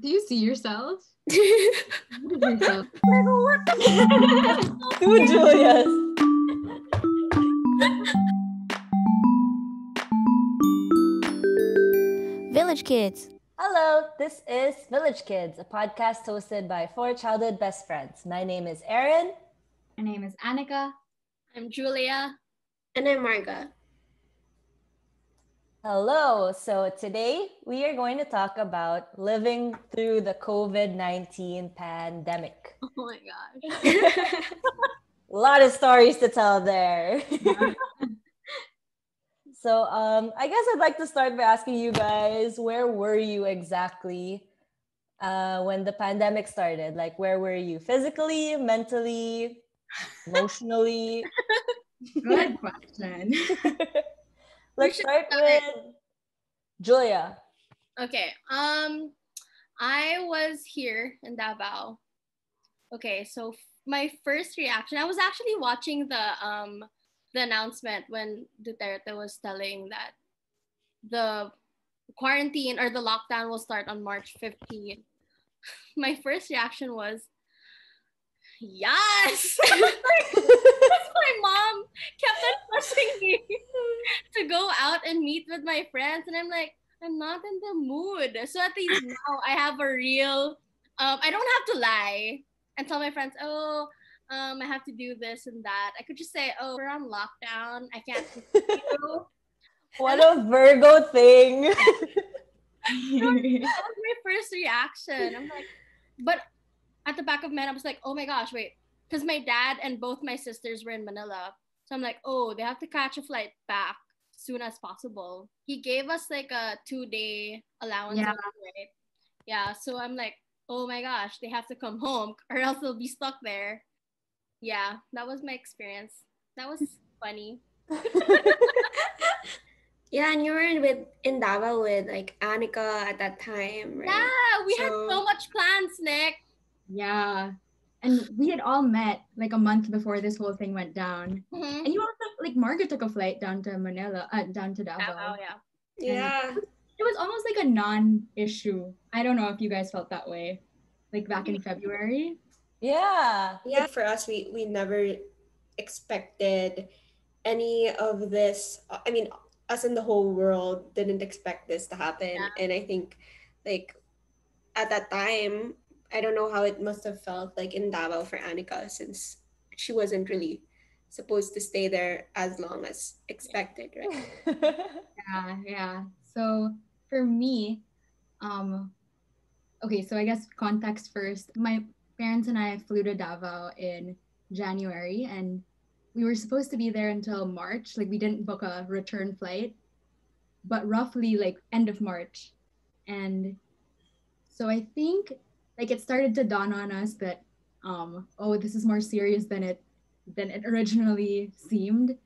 Do you see yourself? What is yourself? Two Julias. Village Kids. Hello, this is Village Kids, a podcast hosted by four childhood best friends. My name is Erin. My name is Annika. I'm Julia. And I'm Marga. Hello. So today we are going to talk about living through the COVID-19 pandemic. Oh my gosh. A lot of stories to tell there. So I guess I'd like to start by asking you guys, where were you exactly when the pandemic started? Like, where were you physically, mentally, emotionally? Good question. Let's start with Julia. Okay. I was here in Davao. Okay, so my first reaction, I was actually watching the announcement when Duterte was telling that the quarantine or the lockdown will start on March 15th. My first reaction was, yes! My mom kept on pushing me to go out and meet with my friends. And I'm like, I'm not in the mood. So at least now I have a real, I don't have to lie and tell my friends, I have to do this and that. I could just say, we're on lockdown. I can't meet you. What a Virgo thing. That was my first reaction. I'm like, but at the back of my head, I was like, oh my gosh, wait. Because my dad and both my sisters were in Manila. So I'm like, they have to catch a flight back as soon as possible. He gave us like a 2-day allowance. Yeah. Right? Yeah. So I'm like, oh my gosh, they have to come home or else they'll be stuck there. Yeah, that was my experience. That was funny. Yeah, and you were in Davao with like Annika at that time, right? Yeah, we had so much plans, Nick. Yeah. And we had all met like a month before this whole thing went down. Mm-hmm. And you also, like, Margaret took a flight down to Manila, down to Davao. Yeah. It was almost like a non-issue. I don't know if you guys felt that way, like back in February. Yeah. Yeah, for us, we never expected any of this. I mean, us in the whole world didn't expect this to happen. Yeah. And I think, like, at that time, I don't know how it must have felt like in Davao for Annika, since she wasn't really supposed to stay there as long as expected, right? Yeah. So for me, okay, so I guess context first. My parents and I flew to Davao in January, and we were supposed to be there until March. Like, we didn't book a return flight, but roughly like end of March. And so I think like it started to dawn on us that this is more serious than it originally seemed.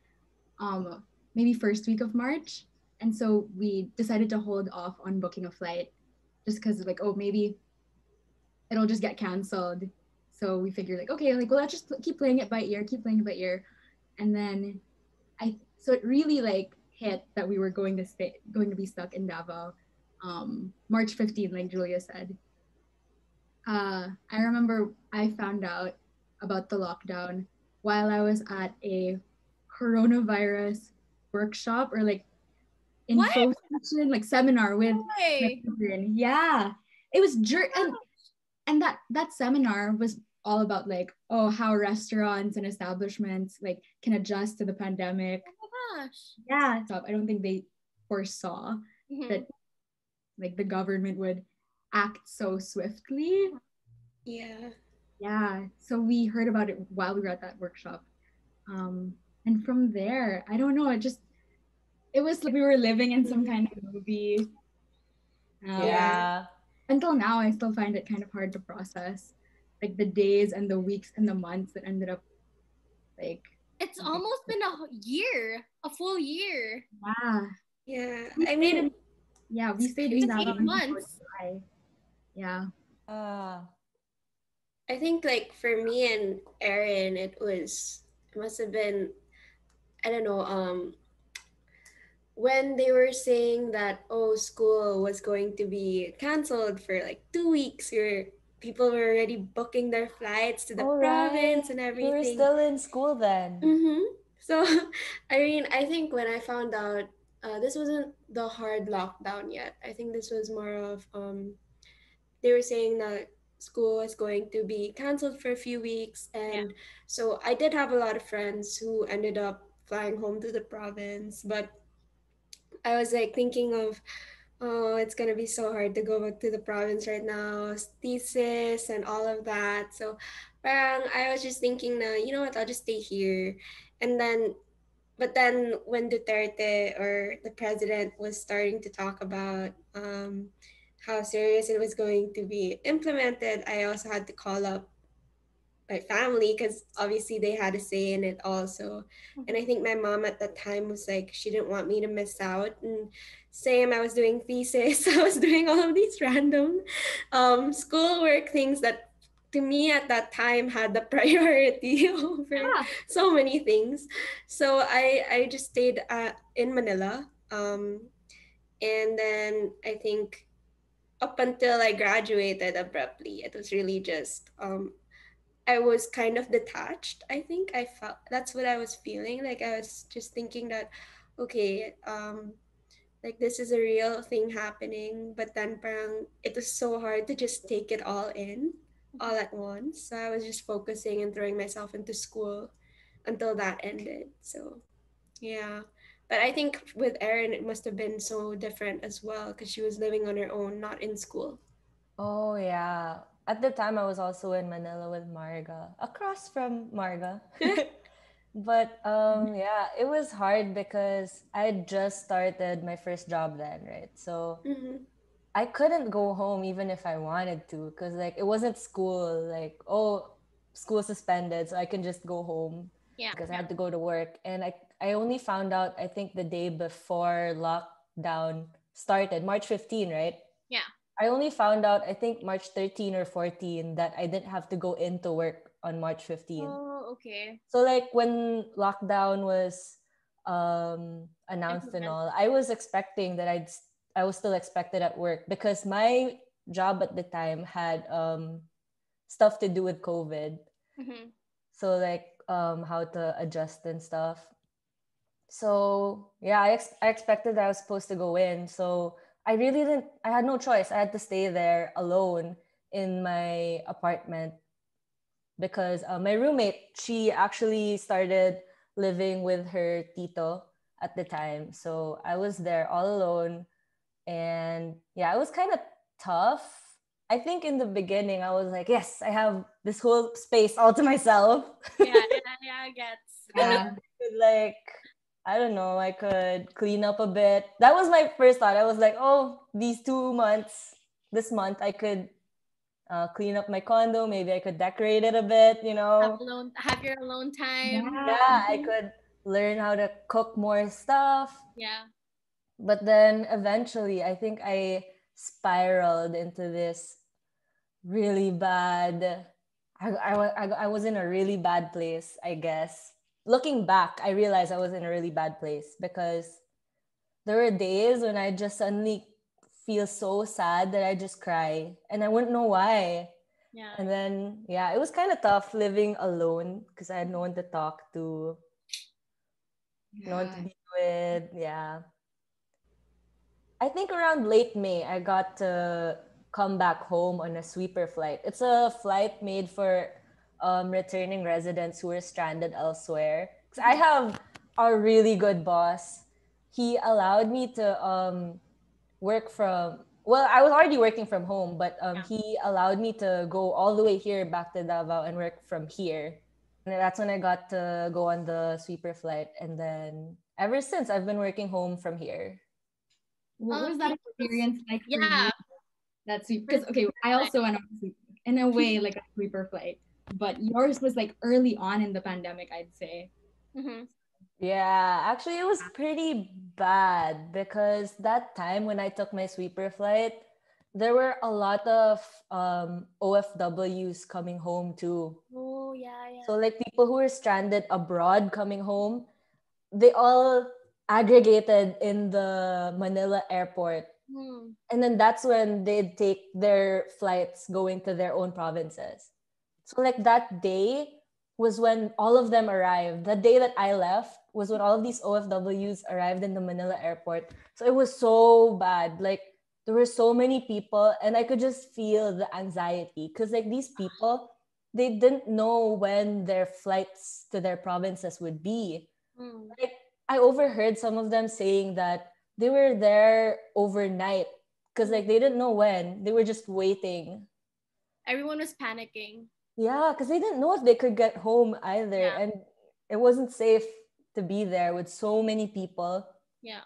Maybe first week of March. And so we decided to hold off on booking a flight just because like, maybe it'll just get canceled. So we figured like, okay, like, well, let's just keep playing it by ear. And then so it really like hit that we were going to be stuck in Davao March 15th, like Julia said. I remember I found out about the lockdown while I was at a coronavirus workshop or like info session, like seminar with my children. Yeah, it was and that seminar was all about like how restaurants and establishments like can adjust to the pandemic. Oh my gosh. Yeah, so I don't think they foresaw that like the government would act so swiftly. Yeah, so we heard about it while we were at that workshop, and from there, I don't know, it was like we were living in some kind of movie. Yeah. Until now, I still find it kind of hard to process, like the days and the weeks and the months that ended up like. It's almost been a full year. Yeah. I mean, we stayed in that 8 months. Yeah. I think like for me and Erin, it must have been, I don't know, when they were saying that, oh, school was going to be canceled for like 2 weeks, where people were already booking their flights to the All province right. and You were everything. still in school then. Mm-hmm. So, I mean, I think when I found out, this wasn't the hard lockdown yet. I think this was more of, they were saying that school is going to be canceled for a few weeks. Yeah. And so I did have a lot of friends who ended up flying home to the province. But I was like thinking of, oh, it's gonna be so hard to go back to the province right now, thesis and all of that. So, parang I was just thinking na, you know what, I'll just stay here. And then, but then when Duterte or the president was starting to talk about how serious it was going to be implemented, I also had to call up my family because obviously they had a say in it also. And I Mhm. think my mom at that time was like, she didn't want me to miss out. And same, I was doing thesis, I was doing all of these random schoolwork things that to me at that time had the priority over Yeah. so many things. So I just stayed in Manila. And then I think up until I graduated abruptly, it was really just I was kind of detached. I think I felt that's what I was feeling. Like I was just thinking that, okay, like this is a real thing happening. But then parang it was so hard to just take it all in, all Mhm. at once. So I was just focusing and throwing myself into school until that ended. So yeah. But I think with Erin, it must have been so different as well because she was living on her own, not in school. Oh yeah. At the time I was also in Manila with Marga, across from Marga. But yeah, it was hard because I had just started my first job then, right? So Mm-hmm. I couldn't go home even if I wanted to because like it wasn't school like oh school suspended so I can just go home Yeah. because I had to go to work and I only found out I think the day before lockdown started March 15, right? Yeah. I only found out I think March 13 or 14 that I didn't have to go into work on March 15. Oh, okay. So like when lockdown was announced and Implement. all, I was expecting that I was still expected at work because my job at the time had stuff to do with COVID. Mm-hmm. So like how to adjust and stuff. So yeah, I expected that I was supposed to go in. So I really didn't. I had no choice. I had to stay there alone in my apartment because my roommate she actually started living with her tito at the time. So I was there all alone, and yeah, it was kind of tough. I think in the beginning I was like, yes, I have this whole space all to myself. Yeah, yeah, yeah, I gets. And then Yeah. I could like I don't know, I could clean up a bit. That was my first thought. I was like, oh, these 2 months, this month, I could clean up my condo. Maybe I could decorate it a bit, you know. Have your alone time. Yeah. Yeah, I could learn how to cook more stuff. Yeah. But then eventually, I think I spiraled into this really bad. I was in a really bad place, I guess. Looking back, I realized I was in a really bad place because there were days when I just suddenly feel so sad that I just cry and I wouldn't know why. Yeah. And then, yeah, it was kind of tough living alone because I had no one to talk to, no one to Yeah. be with. Yeah. I think around late May, I got to come back home on a sweeper flight. It's a flight made for returning residents who are stranded elsewhere. 'Cause I have a really good boss. He allowed me to work from, well, I was already working from home, but Yeah. he allowed me to go all the way here back to Davao and work from here. And that's when I got to go on the sweeper flight. And then ever since, I've been working home from here. What was that Thank you. experience like for Yeah. you? That sweep, because First okay, I flight. also went on a sweep in a way like a sweeper flight, but yours was like early on in the pandemic, I'd say. Mm-hmm. Yeah, actually, it was pretty bad because that time when I took my sweeper flight, there were a lot of OFWs coming home too. Oh, yeah, So, yeah. like people who were stranded abroad coming home, they all aggregated in the Manila airport. Hmm. And then that's when they'd take their flights going to their own provinces. So like that day was when all of them arrived. The day that I left was when all of these OFWs arrived in the Manila airport. So it was so bad. Like there were so many people and I could just feel the anxiety because like these people, they didn't know when their flights to their provinces would be. Hmm. Like I overheard some of them saying that they were there overnight because like they didn't know when. They were just waiting. Everyone was panicking. Yeah, because they didn't know if they could get home either. Yeah. And it wasn't safe to be there with so many people. Yeah.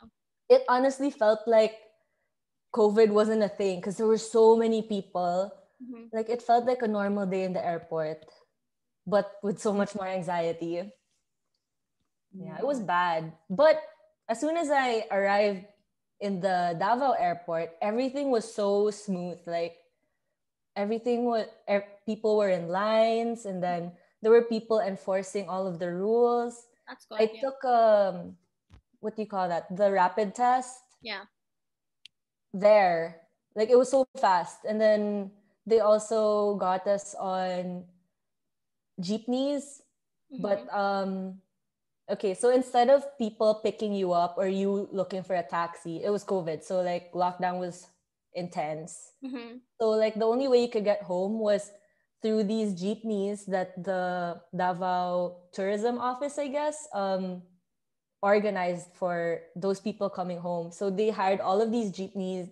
It honestly felt like COVID wasn't a thing because there were so many people. Mm-hmm. Like it felt like a normal day in the airport, but with so much more anxiety. Yeah, it was bad. But as soon as I arrived in the Davao airport, everything was so smooth. Like everything was, people were in lines, and then there were people enforcing all of the rules. That's good. I Yeah. took what do you call that? The rapid test Yeah. there. Like it was so fast, and then they also got us on jeepneys, but Mm-hmm. okay, so instead of people picking you up or you looking for a taxi, it was COVID. So like lockdown was intense. Mm-hmm. So like the only way you could get home was through these jeepneys that the Davao Tourism Office, I guess, organized for those people coming home. So they hired all of these jeepneys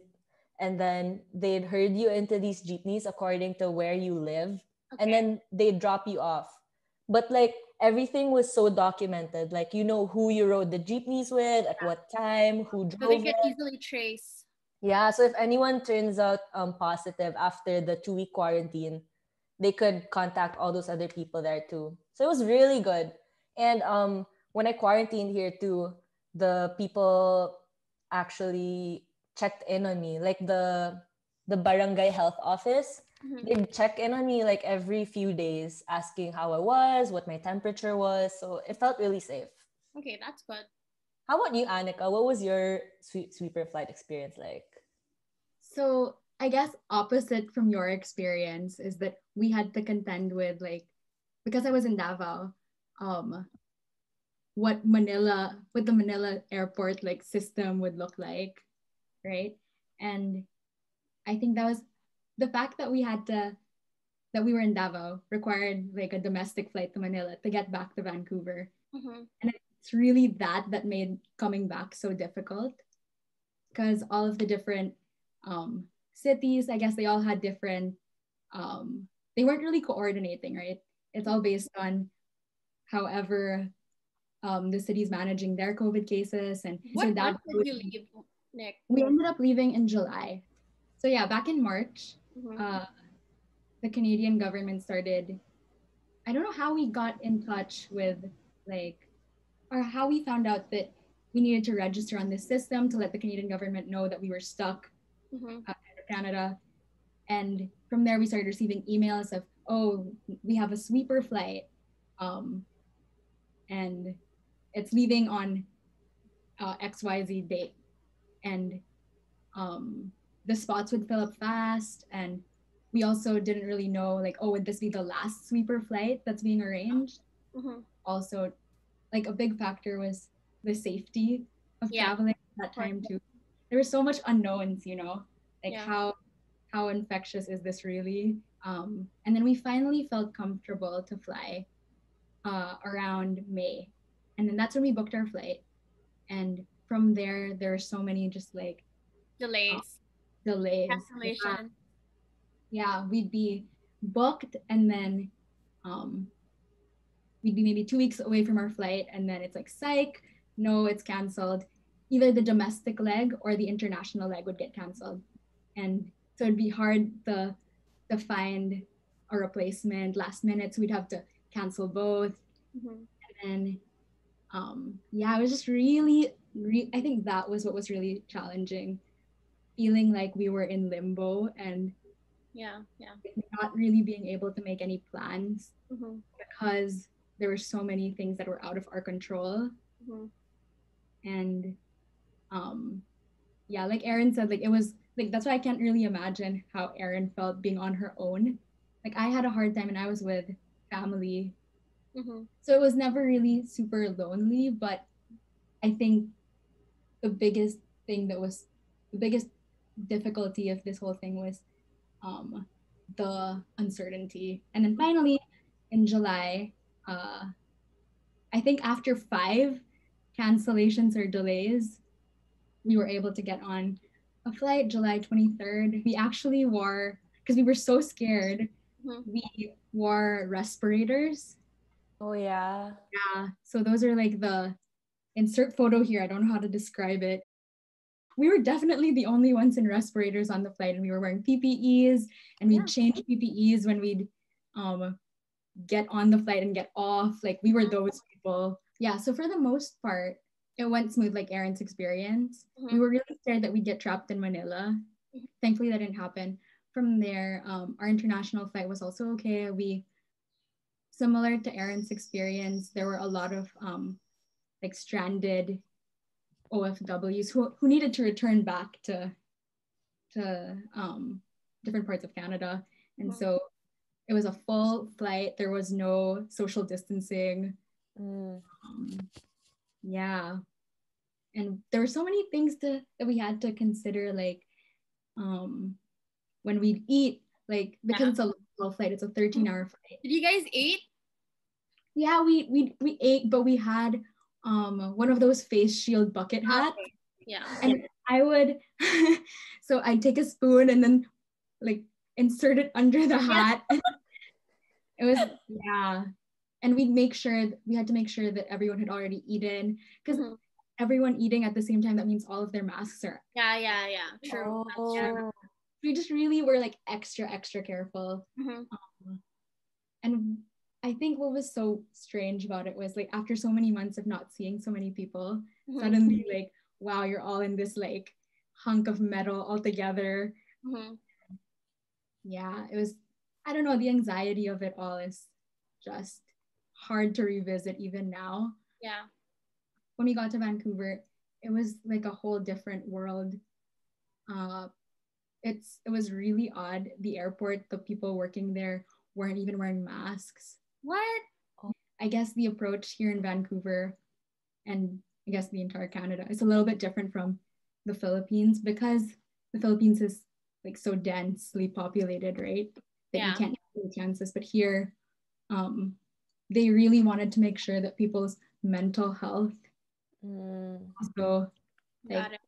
and then they'd herd you into these jeepneys according to where you live. And Okay. then they'd drop you off. But like everything was so documented. Like you know who you rode the jeepneys with, at what time, who So they drove can it. easily trace. Yeah, so if anyone turns out positive after the 2 week quarantine, they could contact all those other people there too. So it was really good. And when I quarantined here too, the people actually checked in on me, like the barangay health office. Mm-hmm. They'd check in on me like every few days, asking how I was, what my temperature was. So it felt really safe. Okay, that's good. How about you, Annika? What was your sweeper flight experience like? So I guess opposite from your experience is that we had to contend with like because I was in Davao, um, what the Manila airport like system would look like, right? And I think that was the fact that we were in Davao required like a domestic flight to Manila to get back to Vancouver. Mm-hmm. And it's really that made coming back so difficult because all of the different cities, I guess they all had different, they weren't really coordinating, right? It's all based on however the city's managing their COVID cases. And What so month that did you leave, Nick? we ended up leaving in July. So yeah, back in March, Mm-hmm. the Canadian government started, I don't know how we got in touch with like, or how we found out that we needed to register on this system to let the Canadian government know that we were stuck Mm-hmm. outside of Canada. And from there, we started receiving emails of, oh, we have a sweeper flight. Um, and it's leaving on XYZ date. And um, the spots would fill up fast. And we also didn't really know, like, oh, would this be the last sweeper flight that's being arranged? Mm-hmm. Also, like, a big factor was the safety of Yeah. traveling at that Of course. time, too. There was so much unknowns, like Yeah. how infectious is this really? And then we finally felt comfortable to fly around May. And then that's when we booked our flight. And from there are so many just like uh, Delays, delays. Yeah, cancellation. yeah, we'd be booked and then um, we'd be maybe 2 weeks away from our flight. And then it's like, psych, no, it's canceled. Either the domestic leg or the international leg would get canceled. And so it'd be hard to find a replacement last minute. So we'd have to cancel both. Mm-hmm. And then yeah, it was just really, I think that was what was really challenging, feeling like we were in limbo and Yeah. Yeah. not really being able to make any plans Mm-hmm. because there were so many things that were out of our control. Mm-hmm. And yeah, like Erin said, like it was like that's why I can't really imagine how Erin felt being on her own. Like I had a hard time and I was with family. So it was never really super lonely, but I think the biggest thing that was the biggest difficulty of this whole thing was um, the uncertainty. And then finally, in July, I think after 5 cancellations or delays, we were able to get on a flight July 23rd. We actually wore, because we were so scared, we wore respirators. Oh, yeah. Yeah. So those are like the insert photo here. I don't know how to describe it. We were definitely the only ones in respirators on the flight, and we were wearing PPEs, and we'd change PPEs when we'd get on the flight and get off. Like we were those people. Yeah. So for the most part, it went smooth, like Erin's experience. We were really scared that we'd get trapped in Manila. Thankfully, that didn't happen. From there, our international flight was also okay. We, similar to Erin's experience, there were a lot of like stranded OFWs who needed to return back to different parts of Canada. And so it was a full flight. There was no social distancing. Yeah. And there were so many things that we had to consider, like when we'd eat, like because it's a long flight, it's a 13-hour flight. Did you guys eat? Yeah, we ate, but we had one of those face shield bucket hats. Okay. Yeah. And I would so I'd take a spoon and then like insert it under the hat. It was, yeah. And we had to make sure that everyone had already eaten, because everyone eating at the same time, that means all of their masks are. Yeah. True. Oh. We just really were like extra careful. And I think what was so strange about it was like after so many months of not seeing so many people, suddenly like, wow, you're all in this like hunk of metal all together. Yeah, it was, I don't know, the anxiety of it all is just hard to revisit even now. Yeah. When we got to Vancouver, it was like a whole different world. It was really odd. The airport, the people working there weren't even wearing masks. What? I guess the approach here in Vancouver, and I guess the entire Canada, is a little bit different from the Philippines, because the Philippines is like so densely populated, right? That you can't take chances. But here, they really wanted to make sure that people's mental health also like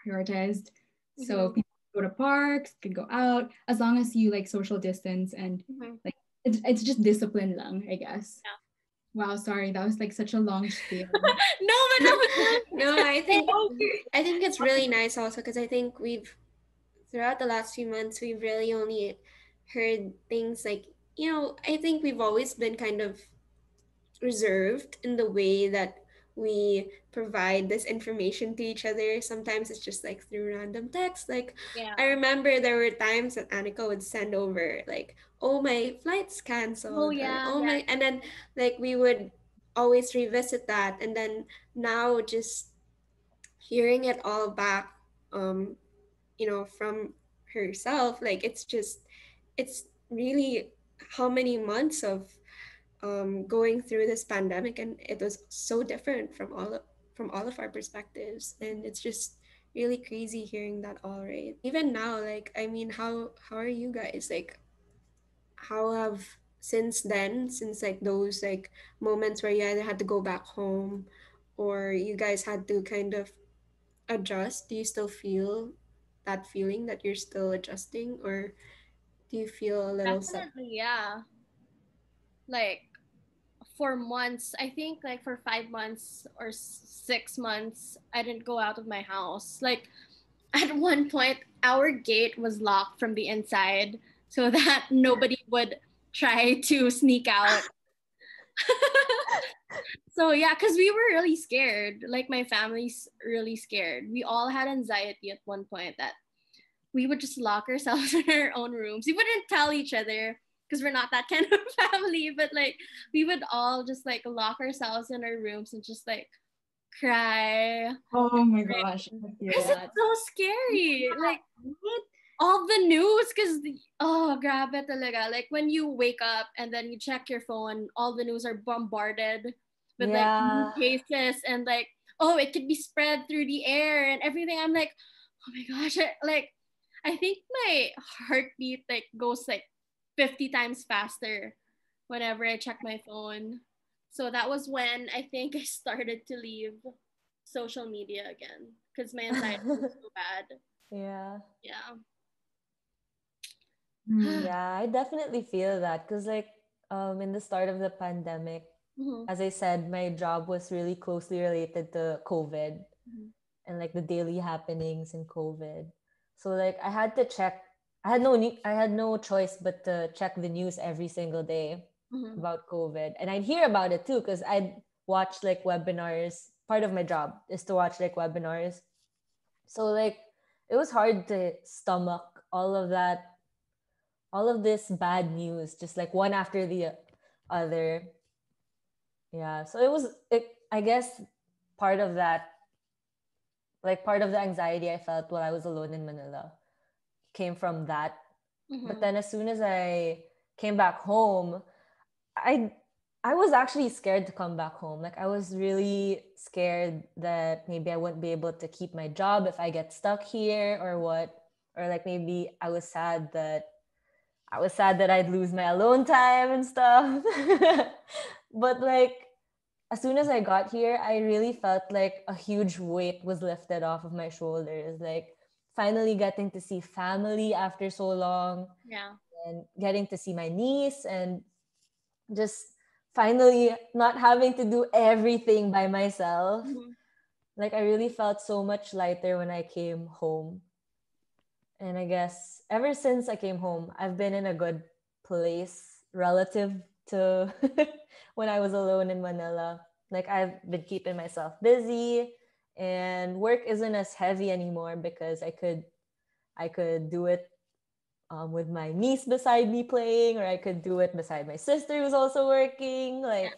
prioritized. So people could go to parks, could go out, as long as you like social distance and like it's just discipline lang, I guess. Yeah. Wow, sorry, that was like such a long spiel. No, I think it's really nice also, because I think throughout the last few months, we've really only heard things like, I think we've always been kind of reserved in the way that we provide this information to each other. Sometimes it's just like through random text. Like I remember there were times that Annika would send over like, "Oh, my flight's canceled," and then like we would always revisit that, and then now just hearing it all back, from herself, like it's really how many months of going through this pandemic, and it was so different from all of our perspectives, and it's just really crazy hearing that all, right? Even now, like, I mean, how are you guys, like, how have since like those like moments where you either had to go back home or you guys had to kind of adjust, do you still feel that feeling that you're still adjusting, or do you feel a little Definitely, yeah. Like for months, I think like for 5 months or 6 months, I didn't go out of my house. Like at one point, our gate was locked from the inside so that nobody would try to sneak out. So yeah, because we were really scared. Like my family's really scared. We all had anxiety at one point that we would just lock ourselves in our own rooms. We wouldn't tell each other because we're not that kind of family, but like we would all just like lock ourselves in our rooms and just like cry. Oh my gosh, I feel Because that. it's so scary. Like, all the news, because, oh, grabe talaga. Like, when you wake up and then you check your phone, all the news are bombarded with, like, new Yeah. cases and, like, oh, it could be spread through the air and everything. I'm like, oh my gosh. Like, I think my heartbeat, like, goes, like, 50 times faster whenever I check my phone. So that was when I think I started to leave social media again because my anxiety was so bad. Yeah. Yeah. Hmm. Yeah, I definitely feel that because like in the start of the pandemic, Mhm. as I said, my job was really closely related to COVID Mhm. and like the daily happenings in COVID. So like I had to check. I had no choice but to check the news every single day Mhm. about COVID, and I'd hear about it too because I'd watch like webinars. Part of my job is to watch like webinars. So like it was hard to stomach all of this bad news, just like one after the other. Yeah. So I guess part of that, like part of the anxiety I felt while I was alone in Manila came from that. But Mhm. then as soon as I came back home, I I was actually scared to come back home. Like I was really scared that maybe I wouldn't be able to keep my job if I get stuck here or what. Or like maybe I was sad that I'd lose my alone time and stuff. But like as soon as I got here, I really felt like a huge weight was lifted off of my shoulders. Like finally getting to see family after so long Yeah. and getting to see my niece and just finally not having to do everything by myself. Mhm. Like I really felt so much lighter when I came home. And I guess ever since I came home, I've been in a good place relative to when I was alone in Manila. Like I've been keeping myself busy and work isn't as heavy anymore because I could do it with my niece beside me playing, or I could do it beside my sister who's also working. Like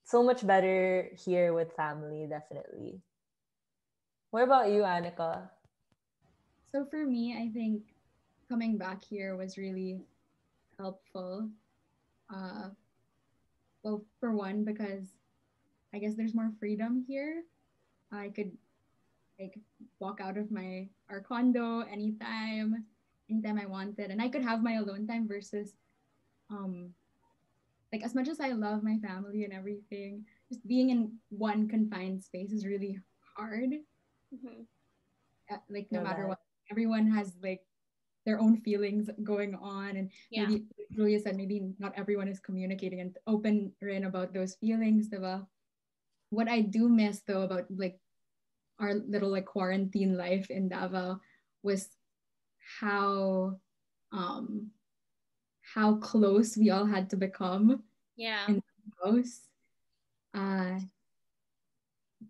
so much better here with family, definitely. What about you, Annika? So for me, I think coming back here was really helpful. Uh, well, for one, because I guess there's more freedom here. I could like walk out of our condo anytime I wanted, and I could have my alone time versus um like as much as I love my family and everything, just being in one confined space is really hard. Mhm. Like no Feel matter that. what, everyone has like their own feelings going on, and Yeah. maybe Julia said maybe not everyone is communicating and open and about those feelings, diba? What I do miss though about like our little like quarantine life in Davao was how um how close we all had to become Yeah. in the house. Uh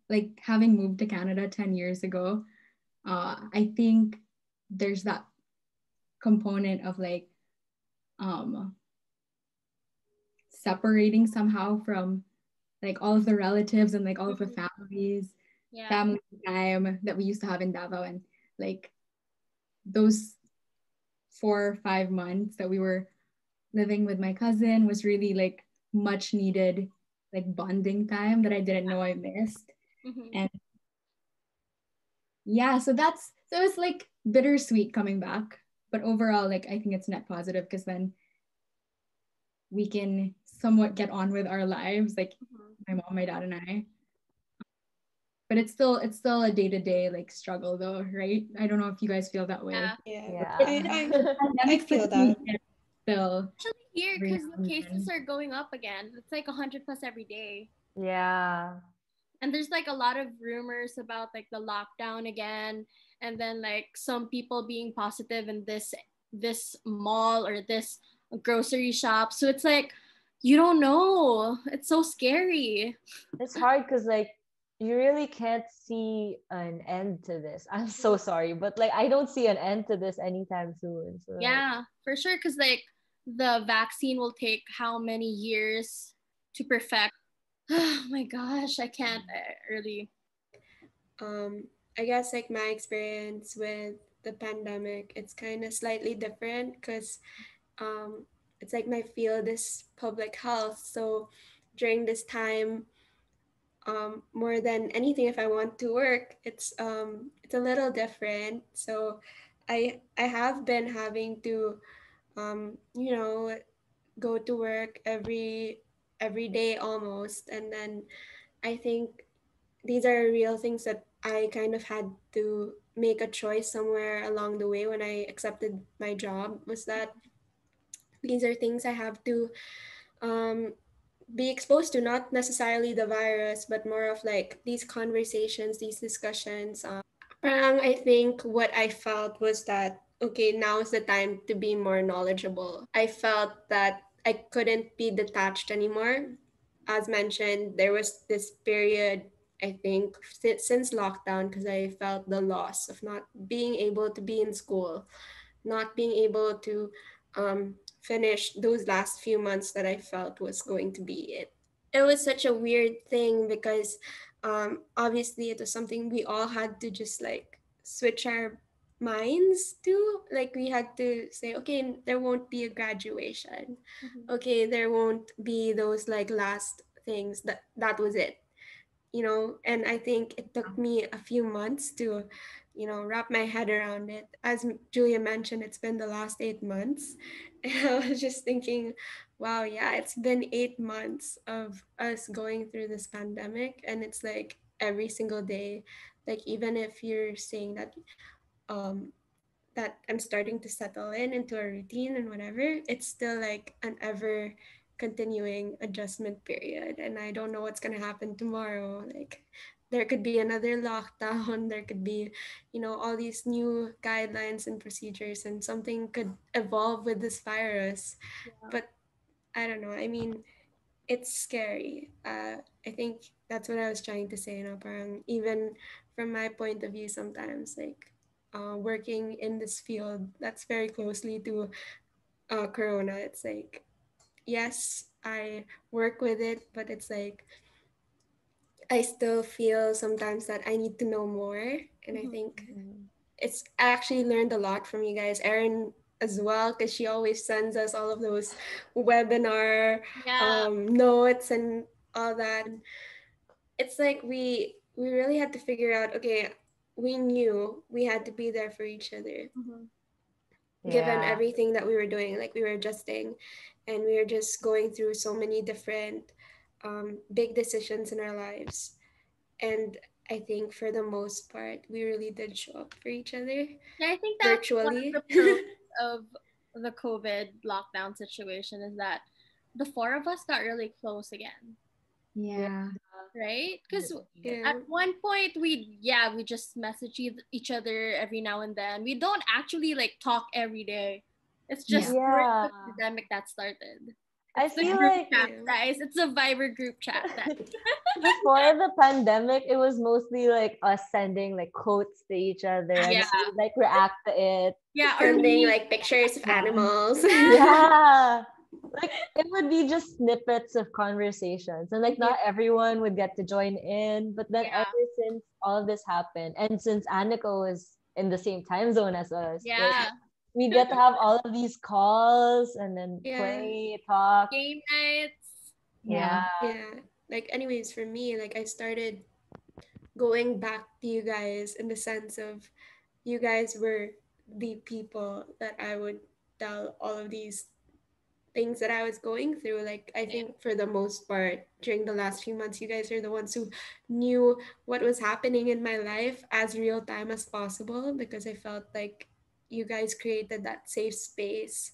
like having moved to Canada 10 years ago, I think there's that component of like um separating somehow from like all of the relatives and like all of the Mhm. families, Yeah. family time that we used to have in Davao, and like those 4 or 5 months that we were living with my cousin was really like much needed like bonding time that I didn't know I missed. Mhm. And yeah, so it's like bittersweet coming back. But overall, like I think it's net positive because then we can somewhat get on with our lives, like Mhm. my mom, my dad, and I. But it's still a day-to-day like struggle though, right? I don't know if you guys feel that way. Yeah. Yeah. It, Yeah. I pandemic feel that. fatigue is still Especially here every because now the and cases then. are going up again. It's like 100 plus every day. Yeah. And there's like a lot of rumors about like the lockdown again, and then like some people being positive in this mall or this grocery shop. So it's like you don't know. It's so scary. It's hard because like you really can't see an end to this. I'm so sorry, but like I don't see an end to this anytime soon. So like Yeah, for sure. Because like the vaccine will take how many years to perfect? Oh my gosh, I can't really. I guess like my experience with the pandemic, it's kind of slightly different because um, it's like my field is public health. So during this time, more than anything, if I want to work, it's a little different. So I have been having to you know, go to work every day almost, and then I think these are real things that I kind of had to make a choice somewhere along the way when I accepted my job, was that these are things I have to um, be exposed to, not necessarily the virus, but more of like these conversations, these discussions. Parang I think what I felt was that, okay, now is the time to be more knowledgeable. I felt that I couldn't be detached anymore. As mentioned, there was this period, I think, since lockdown, because I felt the loss of not being able to be in school, not being able to finish those last few months that I felt was going to be it. It was such a weird thing because obviously it was something we all had to just like switch our minds to. Like we had to say, okay, there won't be a graduation. Mhm. Okay, there won't be those like last things. That was it, you know. And I think it took me a few months to, you know, wrap my head around it. As Julia mentioned, it's been the last 8 months. And I was just thinking, wow, yeah, it's been 8 months of us going through this pandemic, and it's like every single day, like even if you're saying um that I'm starting to settle in into a routine and whatever, it's still like an ever continuing adjustment period. And I don't know what's going to happen tomorrow. Like, there could be another lockdown, there could be, you know, all these new guidelines and procedures, and something could evolve with this virus. Yeah. But I don't know. I mean, it's scary. I think that's what I was trying to say. You know, parang even from my point of view, sometimes like working in this field that's very closely to Corona, it's like yes, I work with it, but it's like I still feel sometimes that I need to know more, and I Mhm. think Mhm. it's I actually learned a lot from you guys, Erin as well, because she always sends us all of those webinar Yeah. notes and all that. It's like we really had to figure out, okay, we knew we had to be there for each other Mhm. given Yeah. everything that we were doing. Like we were adjusting, and we were just going through so many different big decisions in our lives. And I think for the most part we really did show up for each other Yeah, I think that's one of the virtually. pros of the COVID lockdown situation is that the four of us got really close again, Yeah. Yeah. right? Because at Yeah, one point we just message each other every now and then. We don't actually like talk every day. It's Yeah. just during Yeah. the pandemic that started. I It's the feel group like chat, yeah, guys. It's a Viber group chat that before the pandemic, it was mostly like us sending like quotes to each other and yeah, then we like react to it. yeah, or sending me. like pictures of Yeah. animals. Yeah. Like it would be just snippets of conversations and like Yeah, not everyone would get to join in. But then yeah, ever since all of this happened and since Annika was in the same time zone as us, like yeah. we get to have all of these calls and then Yeah, play, talk. Game nights. Yeah. Yeah. yeah. Like anyways, for me, like I started going back to you guys in the sense of you guys were the people that I would tell all of these things that I was going through. Like, I Same. think for the most part, during the last few months, you guys are the ones who knew what was happening in my life as real time as possible, because I felt like you guys created that safe space,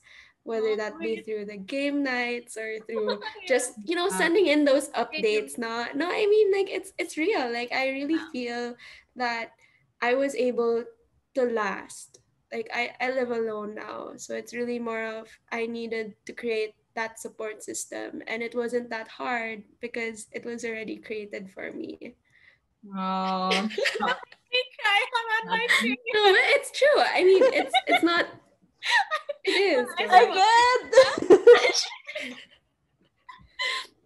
whether Oh, that be wait. through the game nights or through Yeah. just, you know, Uh, sending in those I do. updates. No, I mean, like, it's real. Like, I really feel that I was able to last. Like I live alone now, so it's really more of I needed to create that support system, and it wasn't that hard because it was already created for me. oh, stop. I hung on my No, finger. but it's true. I mean, it's not. It is I saw though. I what get.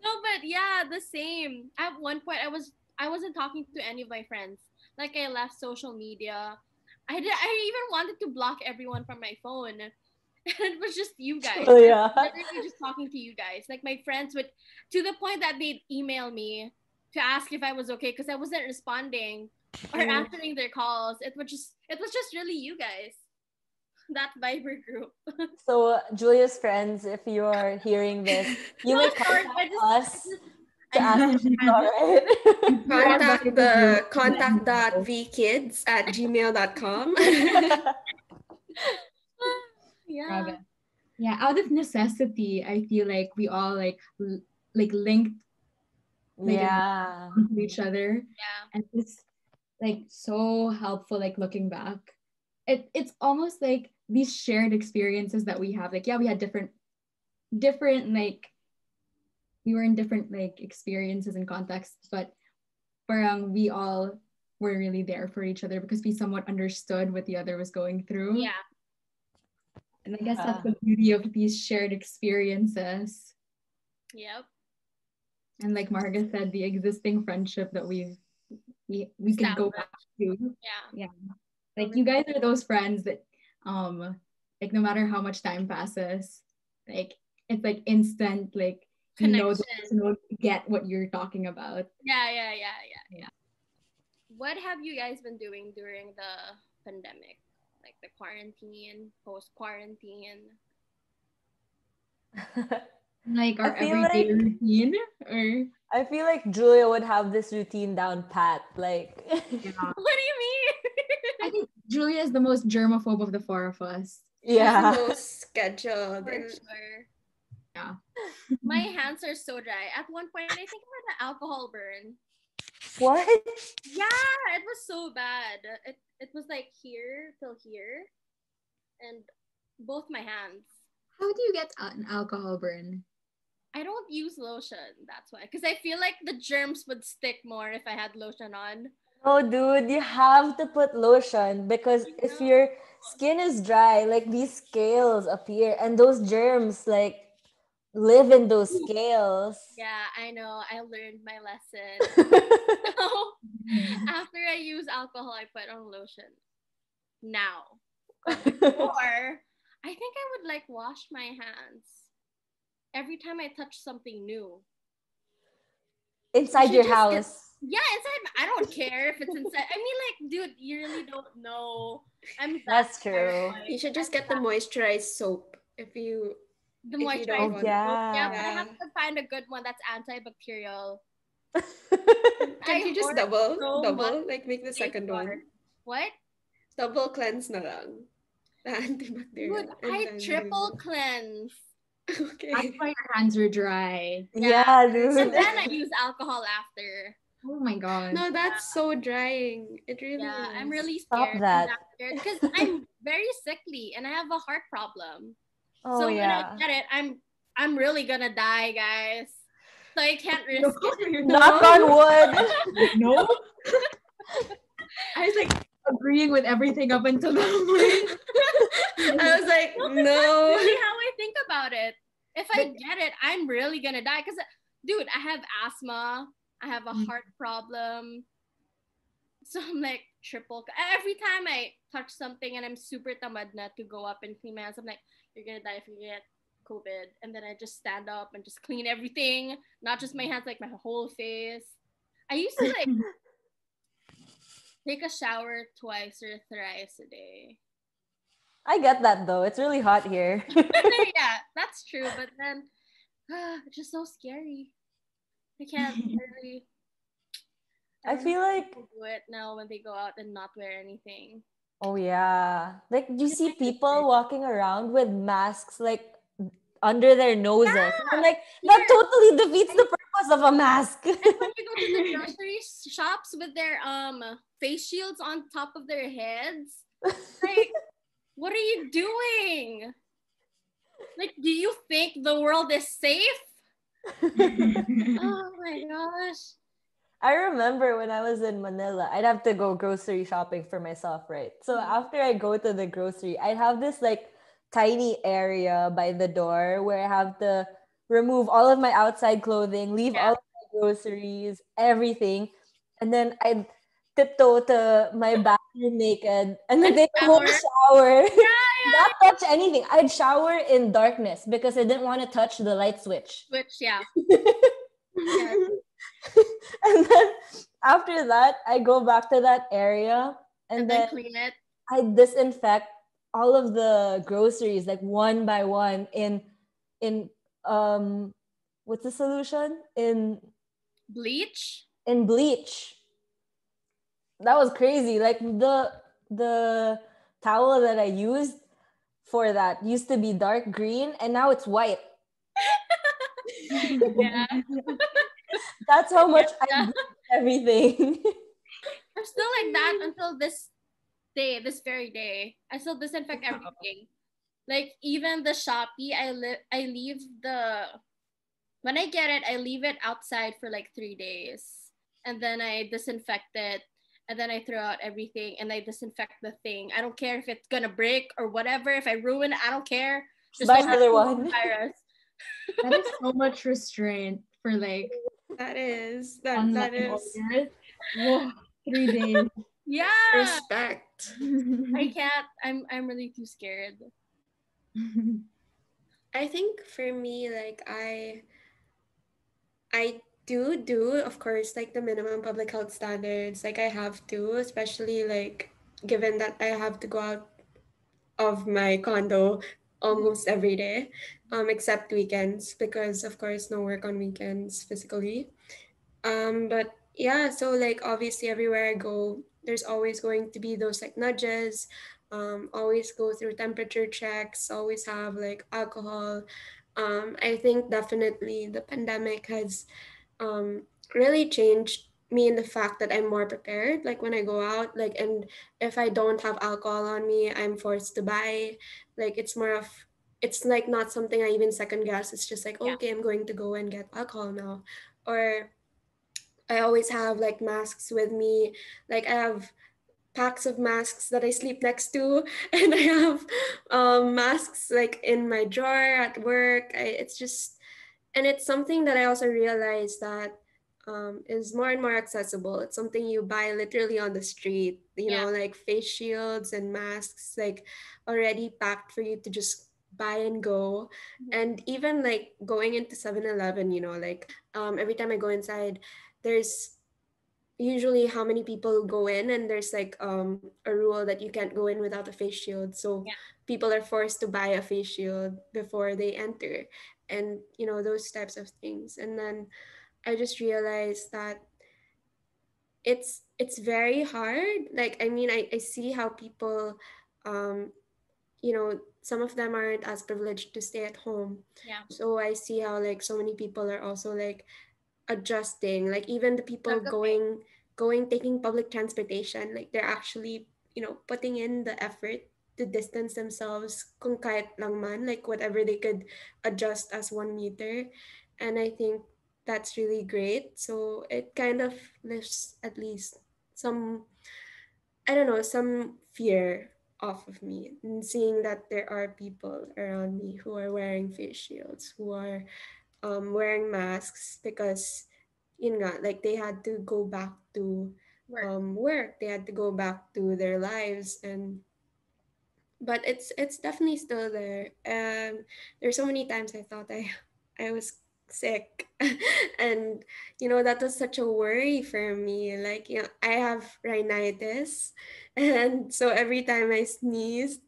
No, but but yeah, the same. At one point, I wasn't talking to any of my friends. Like I left social media. I even wanted to block everyone from my phone. And it was just you guys. Oh, yeah. Literally just talking to you guys. Like my friends would, to the point that they'd email me to ask if I was okay because I wasn't responding or answering their calls. It was just really you guys. That Viber group. So, Julia's friends, if you're hearing this, you No, may sorry, contact us to I ask if it's all right. Contact the contact.vkids at gmail.com. yeah. Yeah, out of necessity, I feel like we all like linked like Yeah. to each other, Yeah. and it's like so helpful. Like looking back, it's almost like these shared experiences that we have. Like yeah, we had different like we were in different like experiences and contexts, but parang we all were really there for each other because we somewhat understood what the other was going through. Yeah. And I guess that's the beauty of these shared experiences. Yep. And like Marga said, the existing friendship that we could go back to. Yeah. Yeah. Like you guys are those friends that like no matter how much time passes, like it's like instant, like you know the person will get what you're talking about. Yeah. What have you guys been doing during the pandemic? Like the quarantine, post-quarantine? Like our I feel everyday like- routine or I feel like Julia would have this routine down pat. Like, yeah. What do you mean? I think Julia is the most germaphobe of the four of us. yeah. The most scheduled. For And sure. Yeah. My hands are so dry. At one point, I think I had an alcohol burn. What? Yeah, it was so bad. It was like here till here, and both my hands. How do you get an alcohol burn? I don't use lotion. That's why, because I feel like the germs would stick more if I had lotion on. Oh, dude, you have to put lotion because if your skin is dry, like these scales appear and those germs like live in those scales. Yeah, I know. I learned my lesson. So after I use alcohol, I put on lotion. Now, but before, I think I would like wash my hands every time I touch something new. Inside You your should just house. Yeah, inside. I don't care if it's inside. I mean, like, dude, you really don't know. That's true. you should just get the moisturized soap if you The if you don't moisturizer. want- Yeah, Yeah. but I have to find a good one that's antibacterial. Can't you just hoard double so much like make the second safeguard. one? What? Double cleanse na lang. The antibacterial. Dude, and I then triple remove. cleanse. Okay. That's why your hands are dry. Yeah, And dude. then I use alcohol after. Oh my god. No, that's so drying. It really Yeah, is. I'm really Stop scared. that. I'm that scared because I'm very sickly and I have a heart problem. Oh, So when yeah. I get it, I'm really gonna die, guys. So I can't risk it. Knock on wood. No. I was like agreeing with everything up until that point. I was like, That's no. really how I think about it. If I get it, I'm really gonna die. Cause, dude, I have asthma. I have a heart problem. So I'm like triple. Every time I touch something and I'm super tamad na to go up and clean my hands, I'm like, you're gonna die if you get COVID. And then I just stand up and just clean everything, not just my hands, like my whole face. I used to like take a shower twice or thrice a day. I get that though. It's really hot here. Yeah, that's true. But then it's just so scary. I can't really. I feel like, people do it now when they go out and not wear anything. oh yeah. Like you see people walking around with masks like under their noses. And I'm like, that totally defeats the purpose of a mask. And when you go to the grocery shops with their face shields on top of their heads, like, what are you doing? Like, do you think the world is safe? Oh my gosh. I remember when I was in Manila, I'd have to go grocery shopping for myself, right? So after I go to the grocery, I'd have this like tiny area by the door where I have to remove all of my outside clothing, leave Yeah. all of my groceries, everything, and then I'd tiptoe to my bathroom naked and then take a whole shower. Not touch anything. I'd shower in darkness because I didn't want to touch the light switch. Which, yeah. And then after that, I go back to that area And then clean it. I disinfect all of the groceries like one by one in what's the solution? Bleach? In bleach. That was crazy. Like the towel that I used for that used to be dark green and now it's white. Yeah. That's how much I bleach everything. I'm still like that until this day, this very day. I still disinfect everything. Like even the Shopee, I leave when I get it, I leave it outside for like 3 days. And then I disinfect it. And then I throw out everything and I disinfect the thing. I don't care if it's gonna break or whatever. If I ruin it, I don't care. Just buy another one. That is so much restraint for like that is. orders. Whoa, 3 days. Yeah. Respect. I can't. I'm really too scared. I think for me, like I do of course like the minimum public health standards. Like I have to, especially like given that I have to go out of my condo almost every day, except weekends because of course no work on weekends physically. But yeah, so like obviously everywhere I go, there's always going to be those like nudges. Always go through temperature checks. Always have like alcohol. I think definitely the pandemic has really changed me in the fact that I'm more prepared. Like when I go out, like and if I don't have alcohol on me, I'm forced to buy. Like it's like not something I even second guess. It's just like, Yeah. okay, I'm going to go and get alcohol now. Or I always have like masks with me. Like I have packs of masks that I sleep next to, and I have masks like in my drawer at work. It's just, and it's something that I also realized that is more and more accessible. It's something you buy literally on the street, like face shields and masks, like already packed for you to just buy and go. And even like going into 7-Eleven, like every time I go inside, there's usually how many people go in, and there's like a rule that you can't go in without a face shield, so people are forced to buy a face shield before they enter, and those types of things. And then I just realized that it's very hard. Like I mean, I see how people um some of them aren't as privileged to stay at home. So I see how like so many people are also like adjusting, like even the people taking public transportation, like they're actually putting in the effort to distance themselves kung kahit lang man, like whatever they could adjust as 1 meter. And I think that's really great. So it kind of lifts at least some, I don't know, some fear off of me, and seeing that there are people around me who are wearing face shields, who are wearing masks because like they had to go back to work, they had to go back to their lives. And but it's definitely still there. There's so many times I thought I was sick and that was such a worry for me. Like I have rhinitis, and so every time I sneezed,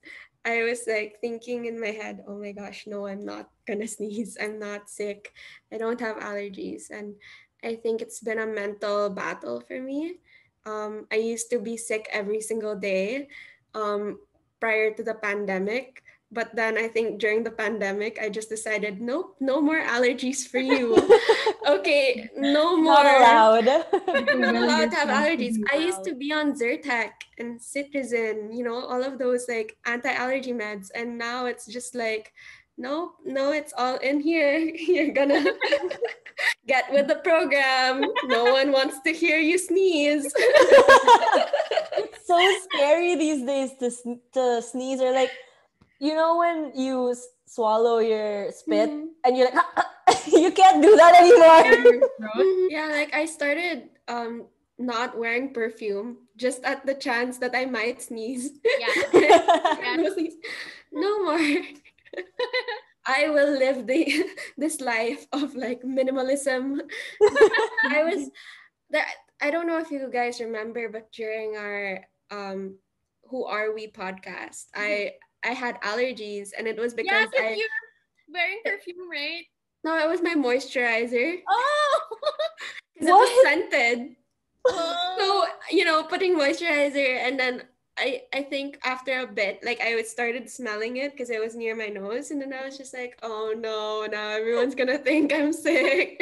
I was like thinking in my head, oh my gosh, no, I'm not gonna sneeze, I'm not sick, I don't have allergies. And I think it's been a mental battle for me. I used to be sick every single day um, prior to the pandemic. But then I think during the pandemic, I just decided, nope, no more allergies for you. Okay, no more. Not allowed. I'm not allowed to have allergies. I used Wow. to be on Zyrtec and Citizen, all of those like anti-allergy meds. And now it's just like, no, it's all in here. You're gonna get with the program. No one wants to hear you sneeze. It's so scary these days to sneeze, or like you know when you swallow your spit Mhm. and you're like, you can't do that anymore. Yeah, like I started not wearing perfume just at the chance that I might sneeze. Yeah. No, sneeze. No more. I will live this life of like minimalism. I was there. I don't know if you guys remember, but during our Who Are We podcast, I had allergies, and it was Yeah, because because you're wearing perfume, right? no, it was my moisturizer Oh! because it was What? scented. So, Oh! putting moisturizer, and then I think after a bit, like I started smelling it because it was near my nose, and then I was just like, oh no, now everyone's gonna think I'm sick.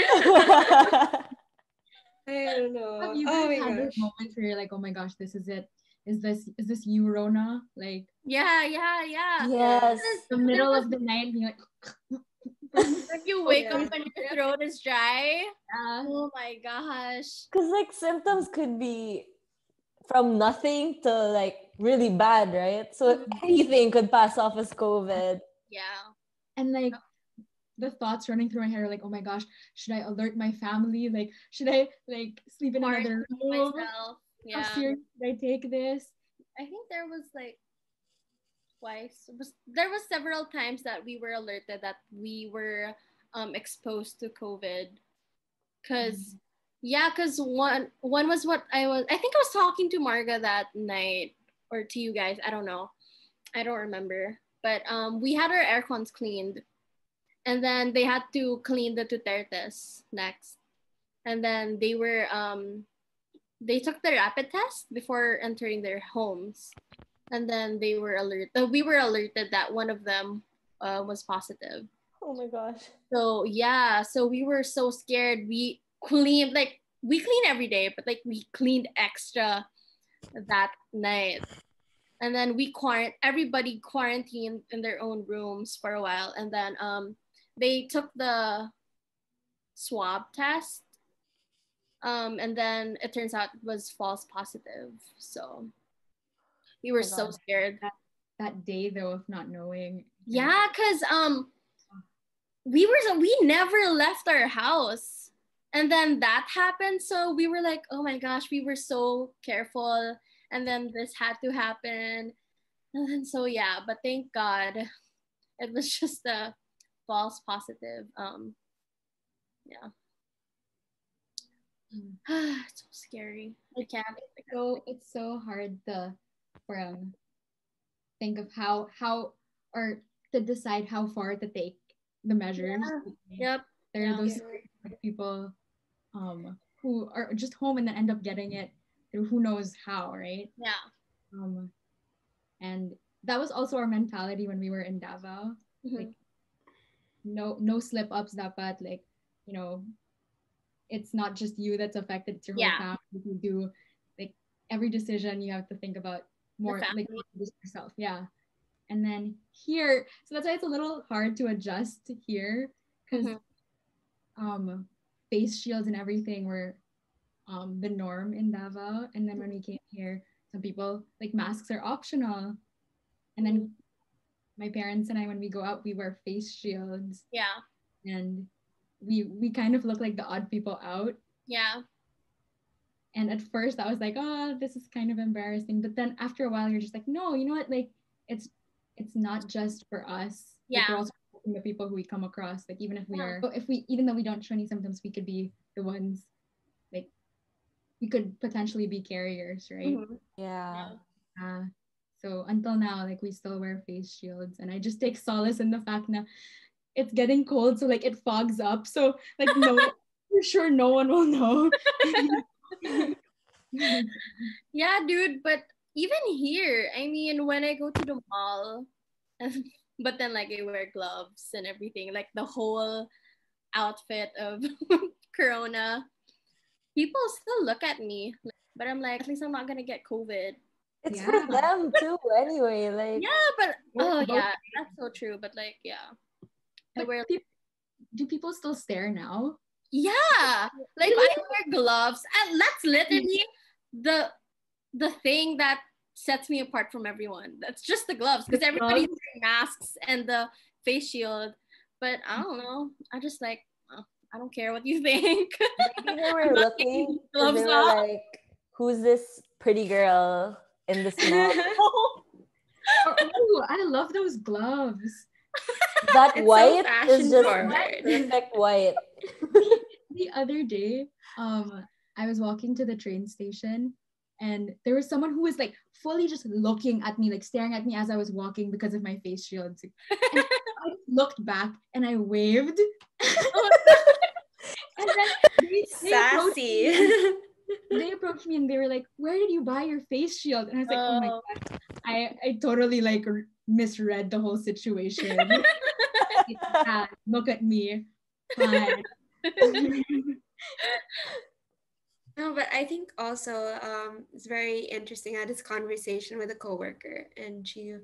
I don't Have know. you Oh guys my had those gosh. moments where you're like, oh my gosh, this is it? Is this you, Rona? Like Yeah. Yes. the middle of the night, being like, Like you wake Yeah. up and your throat is dry. yeah. Oh my gosh. Because like symptoms could be from nothing to like really bad, right? So anything could pass off as COVID. Yeah. And like the thoughts running through my head are like, oh my gosh, should I alert my family? Like, should I like sleep in another Quarantine room? myself. How Yeah. serious should I take this? I think there was like twice. There was several times that we were alerted that we were exposed to COVID. Cause cause one was what I think I was talking to Marga that night or to you guys. I don't know. I don't remember. But we had our air cons cleaned. And then they had to clean the Dutertes next. And then they took the rapid test before entering their homes. And then we were alerted that one of them was positive. Oh my gosh. So yeah, so we were so scared. We cleaned every day, but like we cleaned extra that night. And then everybody quarantined in their own rooms for a while. And then they took the swab test. And then it turns out it was false positive. So we were my so God. scared. That day though of not knowing. Yeah, because we never left our house. And then that happened. So we were like, oh my gosh, we were so careful. And then this had to happen. And then so yeah, but thank God it was just a false positive. Yeah. It's so scary. I can't. So it's so hard to think of how or to decide how far to take the measures. Yep. There Yeah. are those people who are just home and then end up getting it through who knows how, right? Yeah. And that was also our mentality when we were in Davao. Like no slip ups dapat, like, you know, it's not just you that's affected, it's your whole family. You do like every decision you have to think about more like just yourself. Yeah. And then here, so that's why it's a little hard to adjust here because face shields and everything were the norm in Davao. And then when we came here, some people like masks are optional. And then my parents and I, when we go out, we wear face shields. Yeah. And we kind of look like the odd people out. Yeah. And at first I was like, oh, this is kind of embarrassing. But then after a while, you're just like, no, you know what? Like it's not just for us. Yeah. Like, we're also the people who we come across. Like even if we are, even though we don't show any symptoms, we could be the ones, like we could potentially be carriers, right? Yeah. So until now, like we still wear face shields, and I just take solace in the fact that it's getting cold, so like it fogs up. So like no, for sure, no one will know. Yeah, dude. But even here, I mean, when I go to the mall, but then like I wear gloves and everything, like the whole outfit of Corona, people still look at me. But I'm like, at least I'm not gonna get COVID. It's for them too, anyway. Like yeah, but yeah, that's so true. But like, yeah, do people still stare now? Yeah, like I wear gloves, and that's literally the thing that sets me apart from everyone. That's just the gloves, because The everybody's gloves. wearing masks and the face shield. But I don't know. I just like, I don't care what you think. Maybe they I'm were not looking taking because gloves they were off. like, who's this pretty girl in this mall? Oh, I love those gloves. That It's so white is fashion just forward. perfect white. The other day, I was walking to the train station and there was someone who was like fully just looking at me, like staring at me as I was walking because of my face shield. And I looked back and I waved. And then Sassy. they approached me and they were like, "Where did you buy your face shield?" And I was like, "Oh my Oh. god, I totally like misread the whole situation." Yeah, look at me. Hi. No, but I think also it's very interesting. I had this conversation with a coworker, and she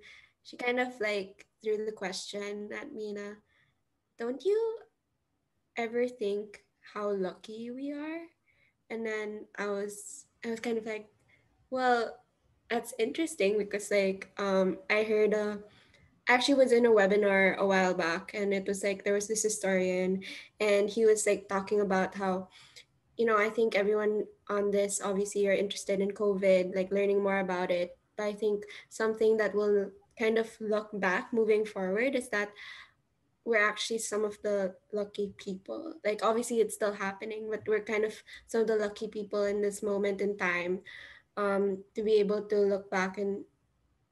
kind of like threw the question at Mina, don't you ever think how lucky we are? And then I was kind of like, well, that's interesting because like I heard actually was in a webinar a while back, and it was like there was this historian, and he was like talking about how, I think everyone on this obviously are interested in COVID, like learning more about it. But I think something that will kind of look back moving forward is that we're actually some of the lucky people. Like obviously it's still happening, but we're kind of some of the lucky people in this moment in time, to be able to look back in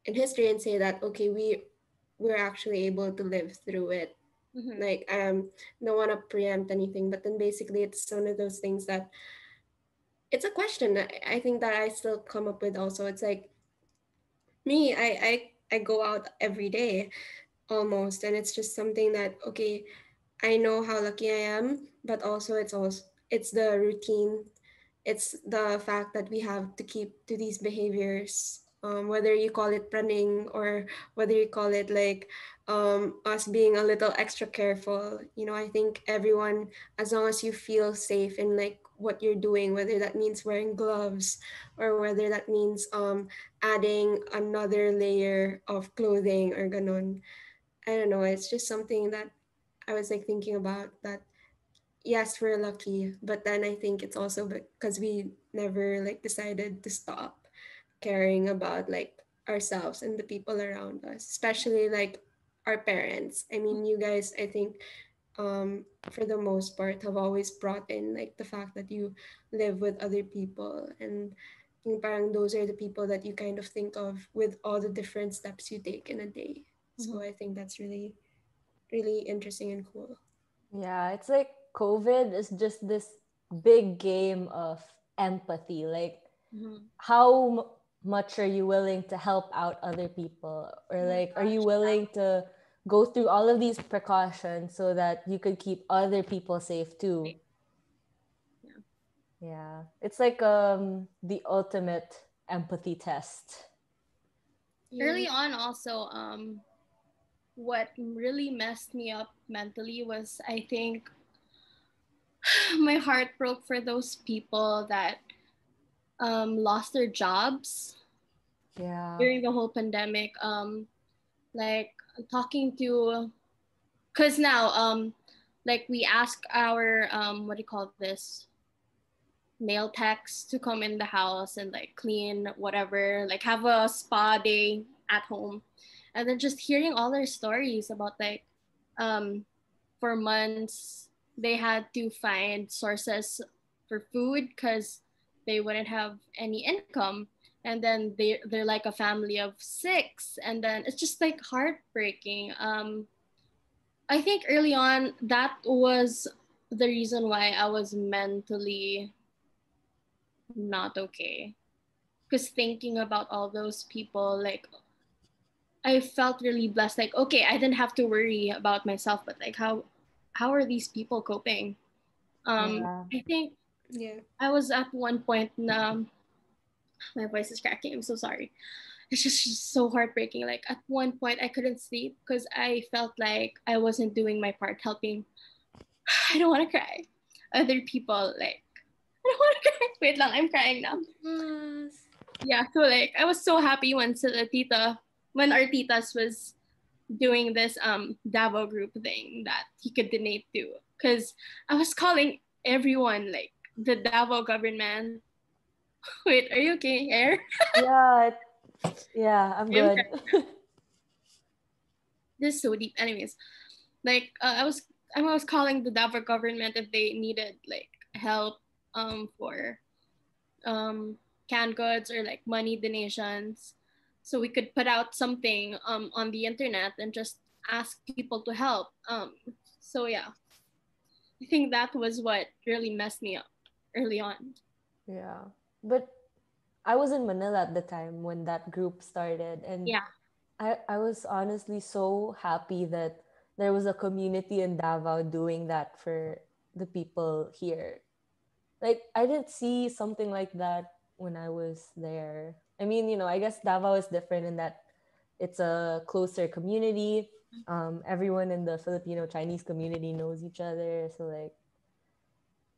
history and say that okay, we're actually able to live through it. Mhm. Like don't want to preempt anything, but then basically it's one of those things that it's a question that I think that I still come up with also. It's like me, I go out every day almost, and it's just something that okay, I know how lucky I am, but also it's the routine, it's the fact that we have to keep to these behaviors, whether you call it running or whether you call it like us being a little extra careful. I think everyone, as long as you feel safe in like what you're doing, whether that means wearing gloves or whether that means adding another layer of clothing or ganon. I don't know, it's just something that I was like thinking about, that yes, we're lucky, but then I think it's also because we never like decided to stop caring about like ourselves and the people around us, especially like our parents. I mean, you guys, I think for the most part have always brought in like the fact that you live with other people, and yung parang those are the people that you kind of think of with all the different steps you take in a day. So Mhm. I think that's really really interesting and cool. Yeah, it's like COVID is just this big game of empathy. Like, Mhm. how much are you willing to help out other people? Or, Oh my like, are you gosh. willing to go through all of these precautions so that you could keep other people safe too? Yeah. Yeah, it's like the ultimate empathy test. Yeah. Early on, also, what really messed me up mentally was, I think, my heart broke for those people that lost their jobs Yeah. during the whole pandemic. Like talking to, cause now like we ask our what do you call this, nail techs to come in the house and like clean whatever, like have a spa day at home, and then just hearing all their stories about like um for months they had to find sources for food because they wouldn't have any income, and then they're like a family of six, and then it's just like heartbreaking. I think early on that was the reason why I was mentally not okay, because thinking about all those people, like I felt really blessed, like okay, I didn't have to worry about myself, but like how are these people coping? Yeah. I think Yeah. I was at one point, my voice is cracking, I'm so sorry. It's just so heartbreaking. Like at one point I couldn't sleep because I felt like I wasn't doing my part helping. I don't want to cry. Other people, like I don't want to cry. Wait lang, I'm crying now. Yes. yeah, so like I was so happy when when our titas was doing this Davao group thing that he could donate to, because I was calling everyone, like the Davao government. Wait, are you okay, Air? Yeah, yeah, I'm I'm good. This is so deep. Anyways, like I was calling the Davao government if they needed like help for um canned goods or like money donations, so we could put out something on the internet and just ask people to help. So yeah, I think that was what really messed me up early on. Yeah. But I was in Manila at the time when that group started, and Yeah. I was honestly so happy that there was a community in Davao doing that for the people here. Like I didn't see something like that when I was there. I mean, I guess Davao is different in that it's a closer community. Everyone in the Filipino Chinese community knows each other. So like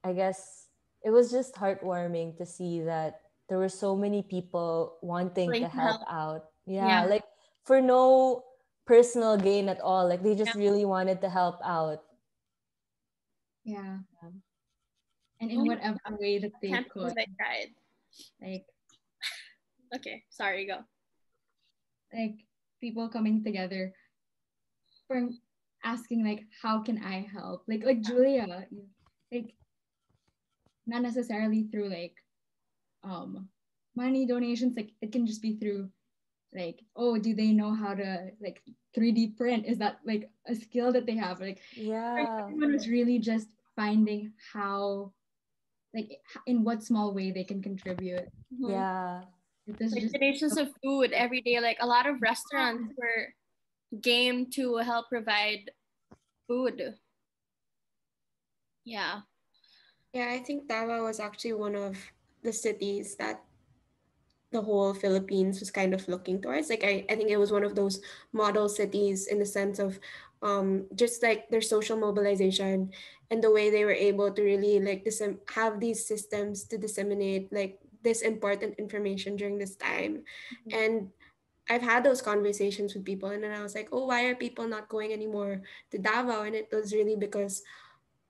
I guess it was just heartwarming to see that there were so many people wanting Willing to to help help. out. Yeah, Yeah. like for no personal gain at all. Like they Yeah. just really wanted to help out. Yeah. Yeah. And Oh in my whatever God, way that I they can't could, believe I cried. like Okay, sorry, go. like people coming together for asking like how can I help? Like Julia, like not necessarily through like um money donations, like it can just be through like, oh, do they know how to like 3D print? Is that like a skill that they have? Like Yeah. everyone was really just finding how like in what small way they can contribute. Mhm. Yeah. It was Like just donations of food every day. Like a lot of restaurants were game to help provide food. Yeah. Yeah, I think Davao was actually one of the cities that the whole Philippines was kind of looking towards. Like I think it was one of those model cities in the sense of just like their social mobilization and the way they were able to really like have these systems to disseminate like this important information during this time. And I've had those conversations with people and then I was like, oh, why are people not going anymore to Davao? And it was really because,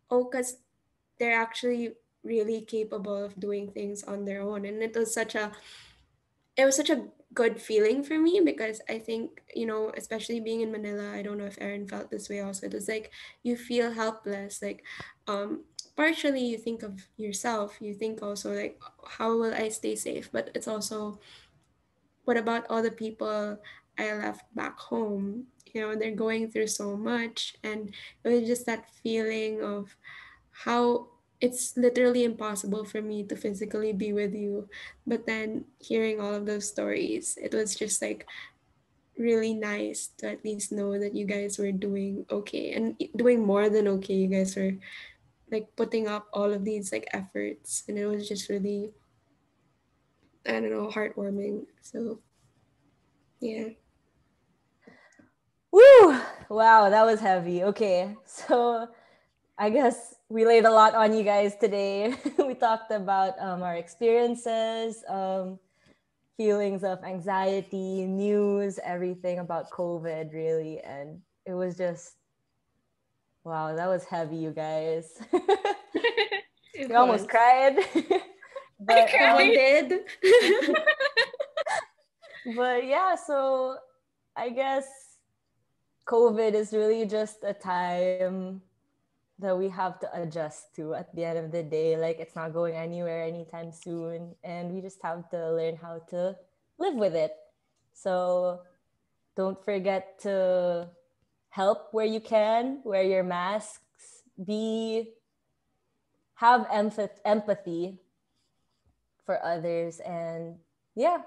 oh, because they're actually really capable of doing things on their own. And it was such a good feeling for me because I think, especially being in Manila, I don't know if Erin felt this way also. It was like you feel helpless. Like, partially you think of yourself, you think also like, how will I stay safe? But it's also, what about all the people I left back home? They're going through so much. And it was just that feeling of how it's literally impossible for me to physically be with you. But then hearing all of those stories, it was just like really nice to at least know that you guys were doing okay and doing more than okay. You guys were like putting up all of these like efforts, and it was just really, I don't know, heartwarming. So yeah. Woo! Wow, that was heavy. Okay. So I guess we laid a lot on you guys today. We talked about our experiences, feelings of anxiety, news, everything about COVID, really. And it was just, wow, that was heavy, you guys. It We almost was. cried. I but Someone cried. did. but yeah, so I guess COVID is really just a time that we have to adjust to at the end of the day. Like it's not going anywhere anytime soon. And we just have to learn how to live with it. So don't forget to help where you can, wear your masks, have empathy for others. And yeah,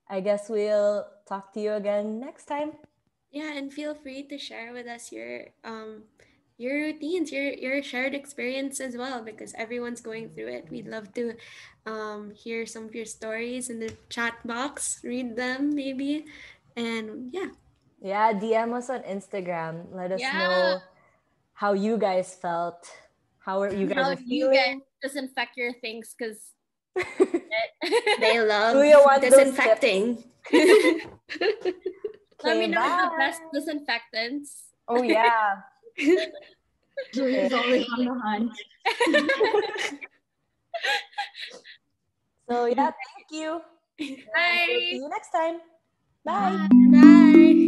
I guess we'll talk to you again next time. Yeah, and feel free to share with us your routines, your shared experience as well, because everyone's going through it. We'd love to hear some of your stories in the chat box, read them maybe. And yeah. Yeah, DM us on Instagram. Let us Yeah. know how you guys felt, how are you And guys how are you guys feeling. disinfect your things, because They love Do you want those disinfecting. Let me Okay, know the bye. best disinfectants. Oh, yeah. Julie's always on the hunt. So, yeah, thank you. And we'll see Bye. you next time. Bye. Bye.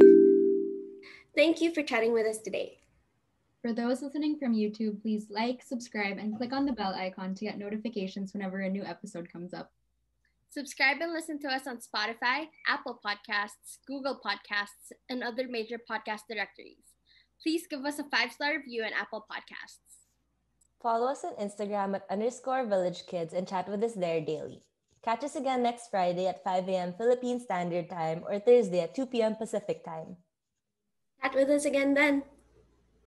Thank you for chatting with us today. For those listening from YouTube, please like, subscribe, and click on the bell icon to get notifications whenever a new episode comes up. Subscribe and listen to us on Spotify, Apple Podcasts, Google Podcasts, and other major podcast directories. Please give us a 5-star review on Apple Podcasts. Follow us on Instagram at _VillageKids and chat with us there daily. Catch us again next Friday at 5 a.m. Philippine Standard Time or Thursday at 2 p.m. Pacific Time. Chat with us again then.